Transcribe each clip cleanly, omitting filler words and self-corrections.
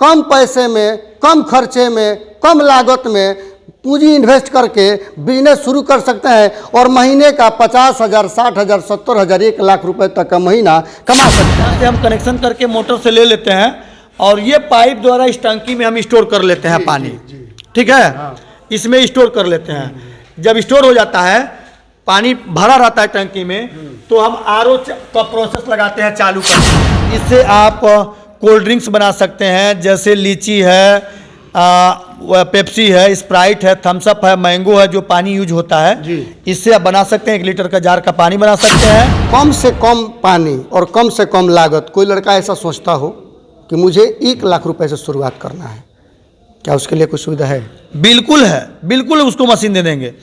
कम पैसे में, कम खर्चे में, कम लागत में पूंजी इन्वेस्ट करके बिजनेस शुरू कर सकते हैं और महीने का 50,000, 60,000, 70,000, 1 लाख रुपए तक का महीना कमा सकते हैं। हम कनेक्शन करके मोटर से ले लेते हैं और ये पाइप द्वारा इस टंकी में हम स्टोर कर लेते हैं पानी, ठीक है। इसमें स्टोर कर लेते हैं। जब स्टोर हो जाता है, पानी भरा रहता है टंकी में, तो हम आरओ का प्रोसेस लगाते हैं चालू करके। इससे आप कोल्ड ड्रिंक्स बना सकते हैं, जैसे लीची है, पेप्सी है, स्प्राइट है, थम्स अप है, मैंगो है, जो पानी यूज होता है। इससे आप बना सकते हैं। 1 लीटर का जार का पानी बना सकते हैं। कम से कम पानी और कम से कम लागत। कोई लड़का ऐसा सोचता हो कि मुझे 1 लाख रुपए से शुरुआत करना है, क्या उसके लिए कुछ सुविधा है? बिल्कुल है, बिल्कुल उसको मशीन दे देंगे।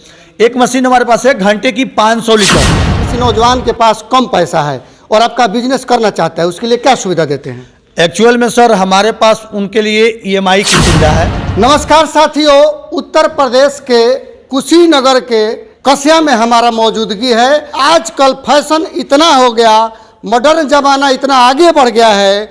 एक मशीन हमारे पास है, घंटे की 500 लीटर। किसी नौजवान के पास कम पैसा है और आपका बिजनेस करना चाहता है, उसके लिए क्या सुविधा देते हैं? एक्चुअल में सर हमारे पास उनके लिए EMI की सुविधा है। नमस्कार साथियों, उत्तर प्रदेश के कुशीनगर के कसिया में हमारा मौजूदगी है। आजकल फैशन इतना हो गया, मॉडर्न जमाना इतना आगे बढ़ गया है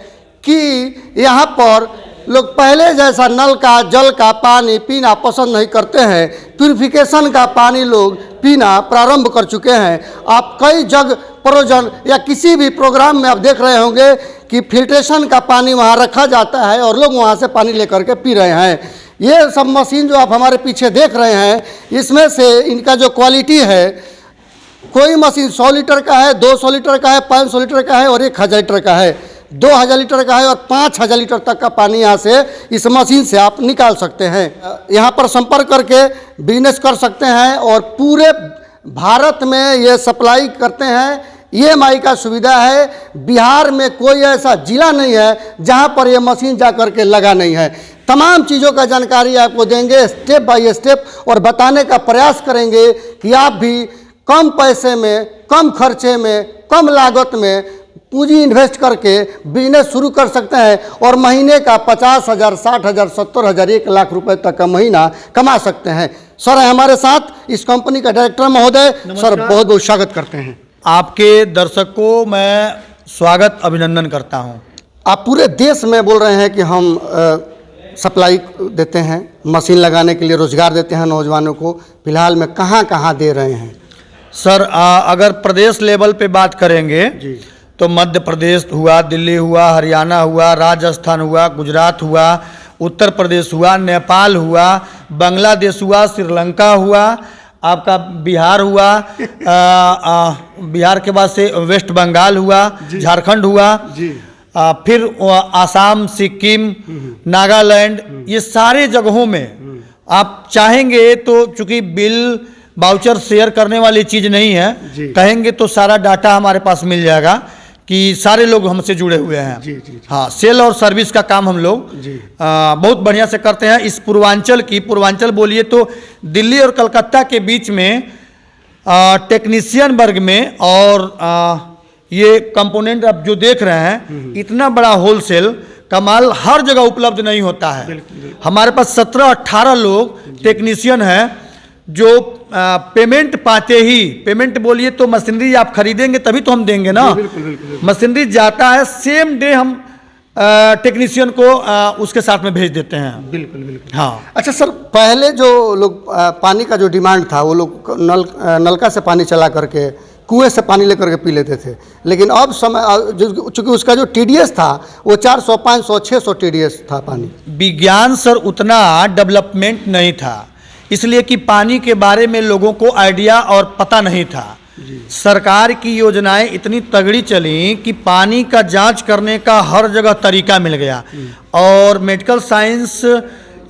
कि यहाँ पर लोग पहले जैसा नल का जल का पानी पीना पसंद नहीं करते हैं। प्यूरिफिकेशन का पानी लोग पीना प्रारंभ कर चुके हैं। आप कई जगह प्रयोजन या किसी भी प्रोग्राम में आप देख रहे होंगे कि फिल्ट्रेशन का पानी वहाँ रखा जाता है और लोग वहाँ से पानी लेकर के पी रहे हैं। ये सब मशीन जो आप हमारे पीछे देख रहे हैं, इसमें से इनका जो क्वालिटी है, कोई मशीन 100 लीटर का है, 200 लीटर का है, 500 लीटर का है और 1000 लीटर का है, 2000 लीटर का है और 5000 लीटर तक का पानी यहाँ से इस मशीन से आप निकाल सकते हैं। यहाँ पर संपर्क करके बिजनेस कर सकते हैं और पूरे भारत में ये सप्लाई करते हैं। EMI का सुविधा है। बिहार में कोई ऐसा जिला नहीं है जहाँ पर ये मशीन जा कर के लगा नहीं है। तमाम चीज़ों का जानकारी आपको देंगे स्टेप बाय स्टेप और बताने का प्रयास करेंगे कि आप भी कम पैसे में, कम खर्चे में, कम लागत में पूंजी इन्वेस्ट करके बिजनेस शुरू कर सकते हैं और महीने का 50,000, 60,000, 70,000, 1 लाख रुपए तक का महीना कमा सकते हैं। सर हमारे साथ इस कंपनी का डायरेक्टर महोदय, सर बहुत बहुत स्वागत करते हैं। आपके दर्शक को मैं स्वागत अभिनंदन करता हूं। आप पूरे देश में बोल रहे हैं कि हम सप्लाई देते हैं, मशीन लगाने के लिए रोजगार देते हैं नौजवानों को। फिलहाल में कहाँ कहाँ दे रहे हैं? सर अगर प्रदेश लेवल पे बात करेंगे जी, तो मध्य प्रदेश हुआ, दिल्ली हुआ, हरियाणा हुआ, राजस्थान हुआ, गुजरात हुआ, उत्तर प्रदेश हुआ, नेपाल हुआ, बांग्लादेश हुआ, श्रीलंका हुआ, आपका बिहार हुआ, बिहार के बाद से वेस्ट बंगाल हुआ, झारखंड हुआ, फिर आसाम, सिक्किम, नागालैंड, ये सारे जगहों में आप चाहेंगे तो, चूंकि बिल वाउचर शेयर करने वाली चीज़ नहीं है, कहेंगे तो सारा डाटा हमारे पास मिल जाएगा कि सारे लोग हमसे जुड़े हुए हैं। हाँ, सेल और सर्विस का काम हम लोग बहुत बढ़िया से करते हैं। इस पूर्वांचल बोलिए तो दिल्ली और कलकत्ता के बीच में टेक्नीशियन वर्ग में और ये कंपोनेंट आप जो देख रहे हैं, इतना बड़ा होलसेल का माल हर जगह उपलब्ध नहीं होता है। हमारे पास 17-18 लोग टेक्नीशियन हैं जो पेमेंट पाते ही, पेमेंट बोलिए तो मशीनरी आप खरीदेंगे तभी तो हम देंगे ना। मशीनरी जाता है, सेम डे हम टेक्नीशियन को उसके साथ में भेज देते हैं। बिल्कुल। हाँ। अच्छा सर, पहले जो लोग पानी का जो डिमांड था, वो लोग नलका से पानी चला करके, कुएं से पानी लेकर के पी लेते थे। लेकिन अब समय चूंकि उसका जो TDS था वो 400, 500, 600 TDS था पानी। विज्ञान सर उतना डेवलपमेंट नहीं था, इसलिए कि पानी के बारे में लोगों को आइडिया और पता नहीं था। सरकार की योजनाएं इतनी तगड़ी चली कि पानी का जांच करने का हर जगह तरीका मिल गया और मेडिकल साइंस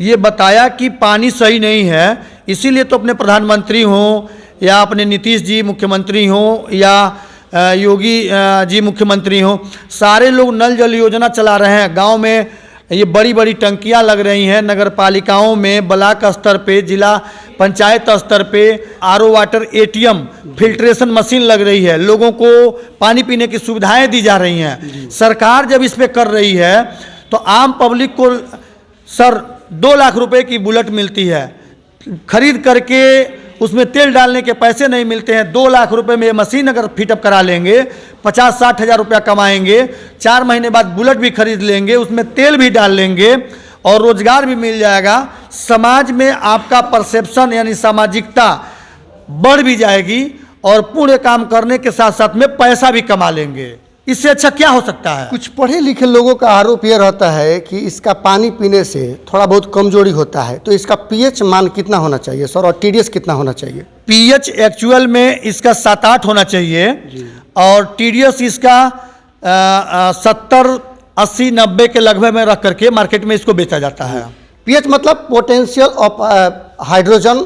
ये बताया कि पानी सही नहीं है। इसीलिए तो अपने प्रधानमंत्री हों या अपने नीतीश जी मुख्यमंत्री हों या योगी जी मुख्यमंत्री हों, सारे लोग नल जल योजना चला रहे हैं। गांव में ये बड़ी बड़ी टंकियां लग रही हैं, नगर पालिकाओं में, ब्लॉक स्तर पे, जिला पंचायत स्तर पे RO water, ATM, filtration machine लग रही है। लोगों को पानी पीने की सुविधाएं दी जा रही हैं। सरकार जब इस पे कर रही है तो आम पब्लिक को सर 2 लाख रुपए की बुलेट मिलती है, खरीद करके उसमें तेल डालने के पैसे नहीं मिलते हैं। 2 लाख रुपए में ये मशीन अगर फिटअप करा लेंगे, 50-60 हज़ार रुपया कमाएंगे, 4 महीने बाद बुलेट भी खरीद लेंगे, उसमें तेल भी डाल लेंगे और रोजगार भी मिल जाएगा। समाज में आपका परसेप्शन यानी सामाजिकता बढ़ भी जाएगी और पूरे काम करने के साथ साथ में पैसा भी कमा लेंगे। इससे अच्छा क्या हो सकता है? कुछ पढ़े लिखे लोगों का आरोप यह रहता है कि इसका पानी पीने से थोड़ा बहुत कमजोरी होता है, तो इसका पीएच मान कितना होना चाहिए सर, और टीडीएस कितना होना चाहिए? पीएच एक्चुअल में इसका 7-8 होना चाहिए और टीडीएस इसका 70, 80, 90 के लगभग में रख करके मार्केट में इसको बेचा जाता है। पीएच मतलब पोटेंशियल ऑफ हाइड्रोजन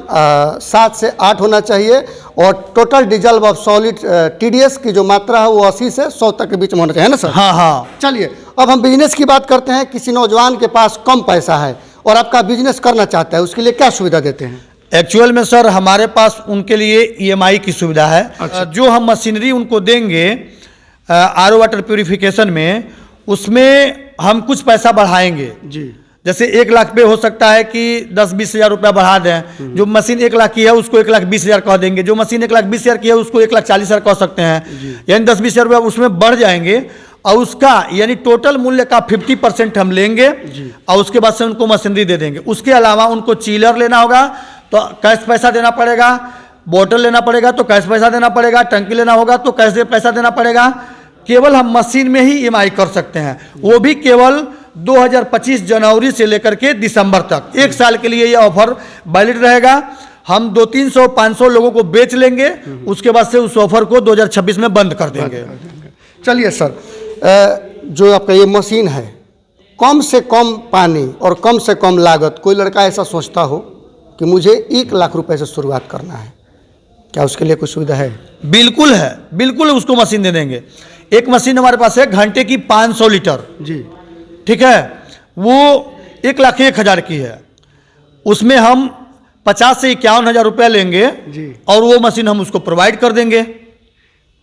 7 से 8 होना चाहिए और total dissolved of solid TDS की जो मात्रा है वो 80 से 100 तक के बीच में होना चाहिए, है ना सर? हाँ हाँ। चलिए अब हम बिजनेस की बात करते हैं। किसी नौजवान के पास कम पैसा है और आपका बिजनेस करना चाहता है, उसके लिए क्या सुविधा देते हैं? एक्चुअल में सर हमारे पास उनके लिए ईएमआई की सुविधा है। अच्छा। जो हम मशीनरी उनको देंगे आरओ वाटर प्यूरिफिकेशन में, उसमें हम कुछ पैसा बढ़ाएंगे। जी। जैसे 1 लाख पे हो सकता है कि 10-20 हज़ार रुपया बढ़ा दें। जो मशीन 1 लाख की है उसको 1,20,000 कह देंगे, जो मशीन 1,20,000 की है उसको 1,40,000 कह सकते हैं, यानी 10-20 हज़ार रुपया उसमें बढ़ जाएंगे और उसका यानी टोटल मूल्य का 50% हम लेंगे और उसके बाद से उनको मशीनरी दे देंगे। उसके अलावा उनको चीलर लेना होगा तो कैश पैसा देना पड़ेगा, बोतल लेना पड़ेगा तो कैश पैसा देना पड़ेगा, टंकी लेना होगा तो कैश पैसा देना पड़ेगा। केवल हम मशीन में ही ईएमआई कर सकते हैं, वो भी केवल 2025 जनवरी से लेकर के दिसंबर तक 1 साल के लिए यह ऑफर वैलिड रहेगा। हम 200-300-500 लोगों को बेच लेंगे, उसके बाद से उस ऑफर को 2026 में बंद कर देंगे। चलिए सर, जो आपका ये मशीन है, कम से कम पानी और कम से कम लागत, कोई लड़का ऐसा सोचता हो कि मुझे 1 लाख रुपए से शुरुआत करना है, क्या उसके लिए कुछ सुविधा है? बिल्कुल है, बिल्कुल उसको मशीन दे देंगे। एक मशीन हमारे पास है घंटे की 500 लीटर जी, ठीक है, वो 1,01,000 की है। उसमें हम 50 से 51 हज़ार रुपया लेंगे जी और वो मशीन हम उसको प्रोवाइड कर देंगे।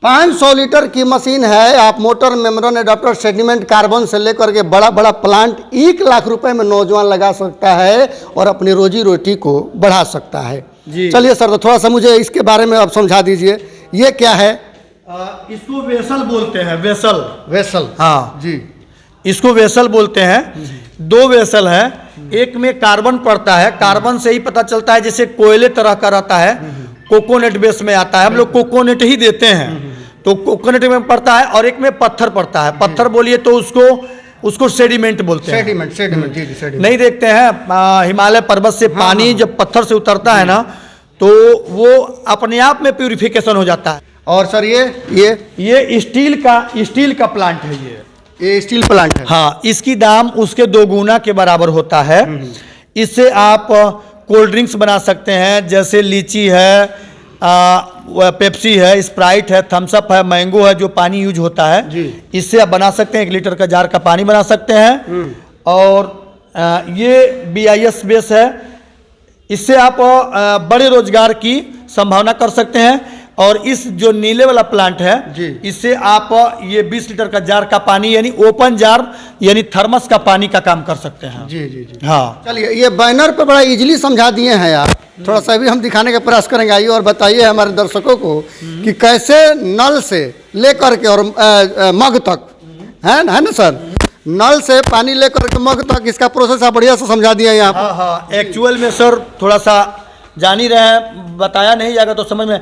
500 लीटर की मशीन है। आप motor, membrane, adapter, sediment, carbon से लेकर के बड़ा बड़ा प्लांट 1 लाख रुपए में नौजवान लगा सकता है और अपनी रोजी रोटी को बढ़ा सकता है जी। चलिए सर, तो थोड़ा सा मुझे इसके बारे में आप समझा दीजिए, ये क्या है? इसको वेसल बोलते हैं, वेसल। वेसल, हाँ जी, इसको वेसल बोलते हैं। 2 वेसल है, एक में कार्बन पड़ता है, कार्बन से ही पता चलता है जैसे कोयले तरह का रहता है, कोकोनट बेस में आता है, हम लोग कोकोनट ही देते हैं तो कोकोनट में पड़ता है, और एक में पत्थर पड़ता है। पत्थर बोलिए तो उसको सेडिमेंट बोलते हैं। सेडिमेंट, सेडिमेंट, जी जी, सेडिमेंट। नहीं देखते हैं हिमालय पर्वत से पानी जब पत्थर से उतरता है ना तो वो अपने आप में प्यूरिफिकेशन हो जाता है। और सर ये स्टील का प्लांट है ये स्टील प्लांट है। हाँ, इसकी दाम उसके 2 गुना के बराबर होता है। इससे आप कोल्ड ड्रिंक्स बना सकते हैं, जैसे लीची है, पेप्सी है, स्प्राइट है, थम्स अप है, मैंगो है, जो पानी यूज होता है जी। इससे आप बना सकते हैं। 1 लीटर का जार का पानी बना सकते हैं। और ये BIS बेस है, इससे आप बड़े रोजगार की संभावना कर सकते हैं। और इस जो नीले वाला प्लांट है जी, इससे आप ये 20 लीटर का जार का पानी यानी ओपन जार यानी थर्मस का पानी का काम कर सकते हैं। जी जी जी। हाँ, चलिए, ये बैनर पे बड़ा इजीली समझा दिए हैं आप, थोड़ा सा भी हम दिखाने का प्रयास करेंगे। आइए और बताइए हमारे दर्शकों को कि कैसे नल से लेकर के और मग तक है ना सर, नल से पानी लेकर के मग तक इसका प्रोसेस आप बढ़िया से समझा दिए यहाँ पर। हाँ हाँ, एक्चुअल में सर थोड़ा सा जान ही रहे हैं, बताया नहीं जाएगा तो समझ में।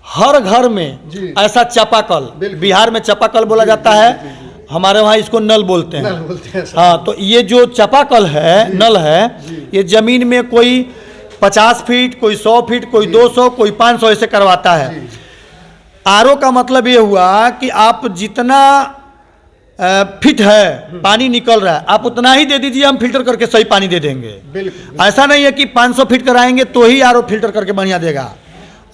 हर घर में ऐसा चापाकल, बिहार में चापाकल बोला जाता है, हमारे वहाँ इसको नल बोलते हैं। हाँ, तो ये जो चापाकल है, नल है, ये जमीन में कोई 50 फीट, कोई 100 फीट, कोई 200, कोई 500 ऐसे करवाता है। आरओ का मतलब ये हुआ कि आप जितना फिट है पानी निकल रहा है आप उतना ही दे दीजिए, हम फिल्टर करके सही पानी दे देंगे। ऐसा नहीं है कि 500 फीट कराएंगे तो ही आरओ फिल्टर करके बढ़िया देगा।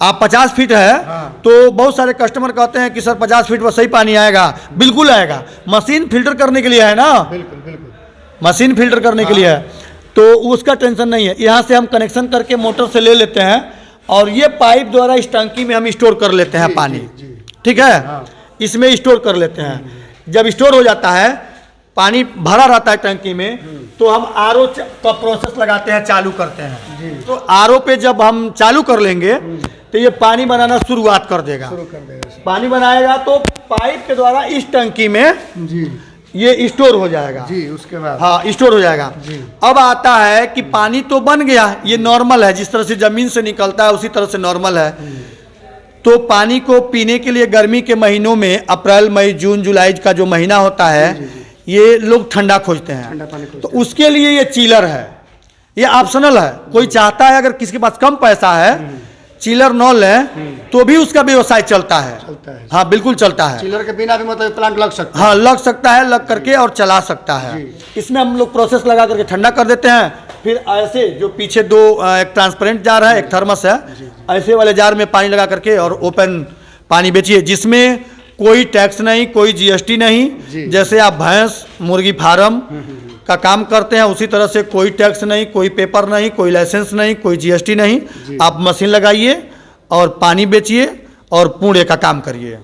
आप 50 फीट है तो बहुत सारे कस्टमर कहते हैं कि सर 50 फीट पर सही पानी आएगा। बिल्कुल आएगा, मशीन फिल्टर करने के लिए है ना, बिल्कुल बिल्कुल, मशीन फिल्टर करने के लिए है, तो उसका टेंशन नहीं है। यहाँ से हम कनेक्शन करके मोटर से ले लेते हैं और ये पाइप द्वारा इस टंकी में हम स्टोर कर लेते हैं पानी, ठीक है, इसमें स्टोर कर लेते हैं। जब स्टोर हो जाता है, पानी भरा रहता है टंकी में, तो हम आरओ का प्रोसेस लगाते हैं, चालू करते हैं। तो आरओ पे जब हम चालू कर लेंगे तो तो ये पानी बनाना शुरुआत कर देगा। शुरू कर देगा सर। पानी बनाएगा तो पाइप के द्वारा इस टंकी में जी ये स्टोर हो जाएगा। जी, उसके बाद हाँ, स्टोर हो जाएगा। जी। अब आता है कि पानी तो बन गया, ये नॉर्मल है, जिस तरह से जमीन से निकलता है उसी तरह से नॉर्मल है। तो पानी को पीने के लिए गर्मी के महीनों में अप्रैल मई जून जुलाई का जो महीना होता है, ये लोग ठंडा खोजते हैं। ठंडा पानी खोजते तो उसके लिए ये चिलर है, ये ऑप्शनल है। कोई चाहता है अगर किसी के पास कम पैसा है चिलर न ले तो भी उसका व्यवसाय चलता है। हाँ, बिल्कुल चलता है। चिलर के बिना भी मतलब प्लांट लग सकता हाँ, लग सकता है, लग करके और चला सकता है। इसमें हम लोग प्रोसेस लगा करके ठंडा कर देते हैं। फिर ऐसे जो पीछे दो एक ट्रांसपेरेंट जार है, एक थर्मस है, ऐसे वाले जार में पानी लगा करके और ओपन पानी बेचिए, जिसमें कोई टैक्स नहीं, कोई जीएसटी नहीं। जैसे आप भैंस मुर्गी फार्म का काम करते हैं उसी तरह से कोई टैक्स नहीं, कोई पेपर नहीं, कोई लाइसेंस नहीं, कोई जीएसटी नहीं। आप मशीन लगाइए और पानी बेचिए और पूरे का काम करिए।